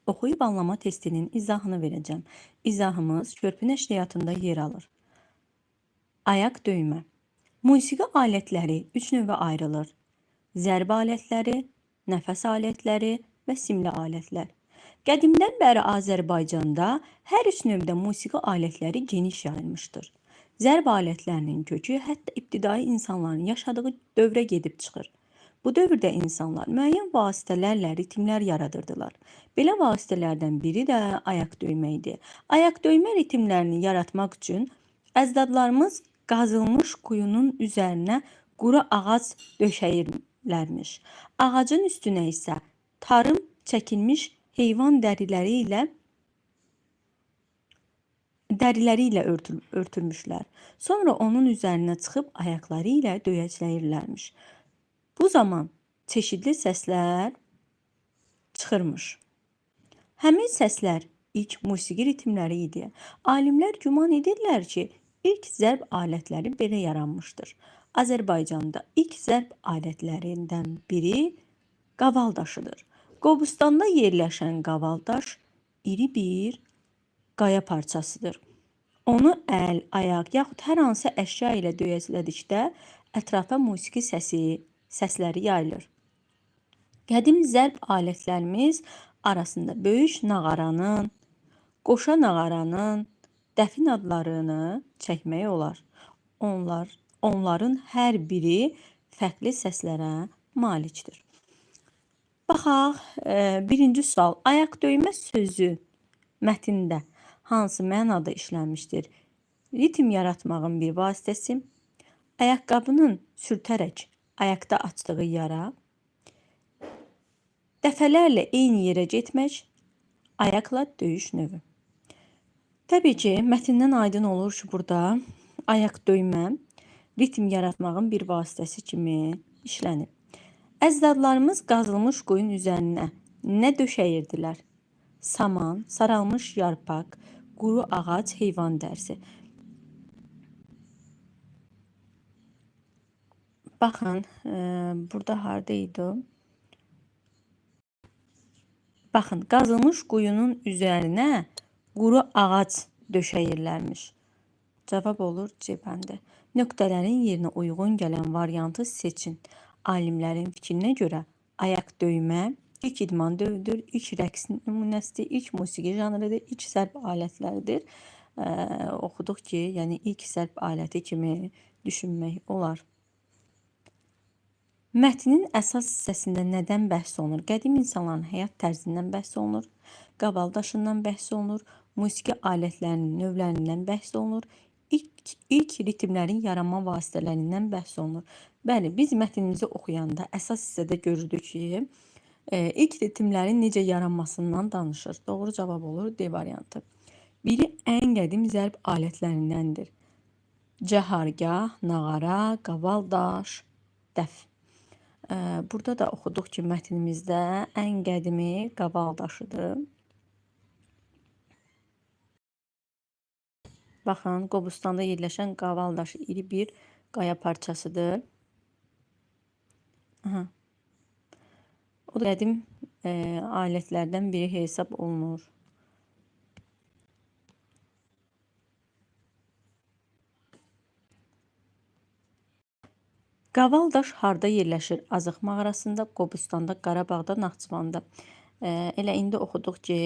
Oxuyub anlama testinin izahını verəcəm. İzahımız körpü nəşriyyatında yer alır. Ayaq döymə. Musiqi alətləri 3 növə ayrılır. Zərb alətləri, nəfəs alətləri və simli alətlər. Qədimdən bəri Azərbaycanda hər üç növdə musiqi alətləri geniş yayılmışdır. Zərb alətlərinin kökü hətta ibtidai insanların yaşadığı dövrə gedib çıxır. Bu dövrdə insanlar müəyyən vasitələrlə ritmlər yaradırdılar. Belə vasitələrdən biri də ayaq döymə idi. Ayaq döymə ritmlərini yaratmaq üçün əcdadlarımız qazılmış quyunun üzərinə quru ağac döşəyirlərmiş. Ağacın üstünə isə tarım çəkilmiş heyvan dəriləri ilə örtülmüşlər. Sonra onun üzərinə çıxıb ayaqları ilə döyəcləyirlərmiş. Bu zaman çeşidli səslər çıxırmış. Həmin səslər ilk musiqi ritmləri idi. Alimlər güman edirlər ki, ilk zərb alətləri belə yaranmışdır. Azərbaycanda ilk zərb alətlərindən biri qavaldaşıdır. Qobustanda yerləşən qavaldaş iri bir qaya parçasıdır. Onu əl, ayaq yaxud hər hansı əşya ilə döyəclədikdə ətrafa musiqi səsləri yayılır. Qədim zərb alətlərimiz arasında böyük nağaranın, qoşa nağaranın, dəfin adlarını çəkmək olar. Onların hər biri fərqli səslərə malikdir. Baxaq, birinci sual. Ayaq döymə sözü mətndə hansı mənada işlənmişdir? Ritm yaratmağın bir vasitəsi, ayaqqabının sürtərək ayaqda açdığı yara, dəfələrlə eyni yerə getmək, ayaqla döyüş növü. Təbii ki, mətndən aydın olur ki, burada ayaq döymə ritm yaratmağın bir vasitəsi kimi işlənib. Əcdadlarımız qazılmış quyun üzərinə nə döşəyirdilər? Saman, saralmış yarpaq, quru ağac, heyvan dərisi. Baxın, burada harda idi? Baxın, qazılmış quyunun üzərinə quru ağac döşəyirlərmiş. Cavab olur C bəndi. Nöqtələrin yerinə uyğun gələn variantı seçin. Alimlərin fikrinə görə ayaq döymə ilk idman dövrüdür, ilk rəqs nümunəsidir, ilk musiqi janrıdır, ilk zərb alətləridir. Oxuduq ki, yəni ilk zərb aləti kimi düşünmək olar. Mətnin əsas hissəsində nədən bəhs olunur? Qədim insanların həyat tərzindən bəhs olunur, qavaldaşından bəhs olunur, musiqi alətlərinin növlərindən bəhs olunur, ilk ritmlərin yaranma vasitələrindən bəhs olunur. Bəli, biz mətnimizi oxuyanda əsas hissədə görürdük ki, ilk ritmlərin necə yaranmasından danışır. Doğru cavab olur D variantı. Biri ən qədim zərb alətlərindəndir. Cəhargah, nağara, qavaldaş, dəf. Burada da oxuduq ki, mətnimizdə ən qədimi qavaldaşıdır. Baxın, Qobustanda yerləşən qavaldaşı iri bir qaya parçasıdır. O da qədim alətlərdən biri hesab olunur. Qavaldaş harda yerləşir? Azıq mağarasında, Qobustanda, Qarabağda, Naxçıvanda. Elə indi oxuduq ki,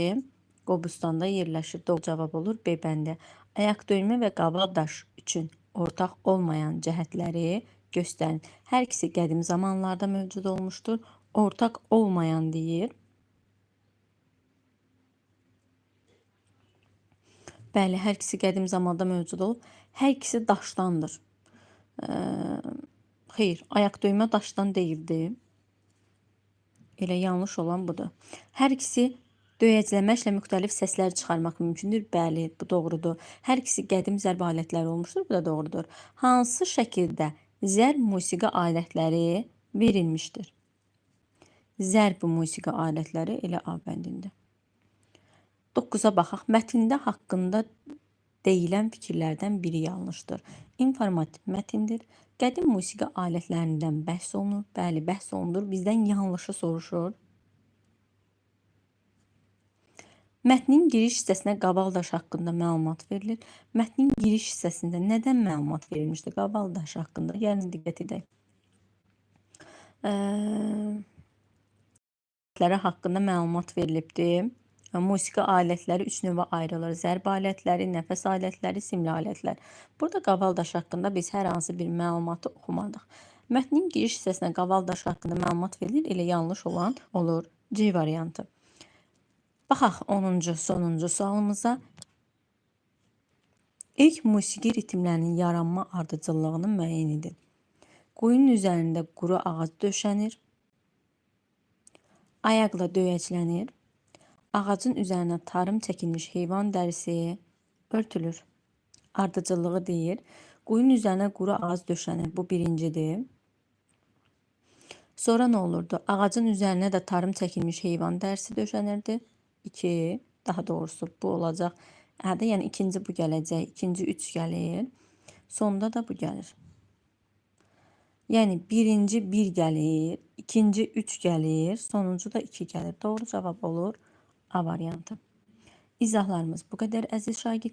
Qobustanda yerləşir. Doğru cavab olur B bəndi. Ayaq döymə və qavaldaş üçün ortaq olmayan cəhətləri göstərin. Hər ikisi qədim zamanlarda mövcud olmuşdur. Ortaq olmayan deyir. Bəli, hər ikisi qədim zamanda mövcud olub. Hər ikisi daşdandır. Xeyr, ayaq döymə daşdan deyildi. Elə yanlış olan budur. Hər ikisi döyəcləməklə müxtəlif səslər çıxarmaq mümkündür. Bəli, bu doğrudur. Hər ikisi qədim zərb alətləri olmuşdur. Bu da doğrudur. Hansı şəkildə zərb musiqi alətləri verilmişdir? Zərb musiqi alətləri elə A bəndində. 9-a baxaq. Mətndə haqqında deyilən fikirlərdən biri yanlışdır. İnformativ mətindir. Qədim musiqi alətlərindən bəhs olunur. Bəli, bəhs olunur. Bizdən yanlışı soruşur. Mətnin giriş hissəsinə Qavaldaş haqqında məlumat verilir. Mətnin giriş hissəsində nədən məlumat verilmişdir Qavaldaş haqqında? Yəni diqqət edək. Haqqında məlumat verilibdir. Musiqi alətləri 3 növə ayrılır. Zərb alətləri, nəfəs alətləri, simli alətlər. Burada Qavaldaş haqqında biz hər hansı bir məlumatı oxumadıq. Mətnin giriş hissəsinə Qavaldaş haqqında məlumat verilir, elə yanlış olan olur. C variantı. Baxaq 10-cu, sonuncu sualımıza. İlk musiqi ritmlərinin yaranma ardıcıllığını müəyyən edin. Quyunun üzərində quru ağac döşənir. Ayaqla döyəclənir. Ağacın üzərinə tarım çəkilmiş heyvan dərisi örtülür. Ardıcıllığı deyir. Quyunun üzərinə quru ağac döşənir. Bu birincidir. Sonra nə olurdu? Ağacın üzərinə də tarım çəkilmiş heyvan dərisi döşənirdi. 2. Daha doğrusu bu olacaq. Yəni ikinci bu gələcək. İkinci 3 gəlir. Sonda da bu gəlir. Yəni birinci 1 gəlir. İkinci 3 gəlir. Sonuncu da 2 gəlir. Doğru cavab olur A variantı. İzahlarımız bu qədər əziz şagirdlər.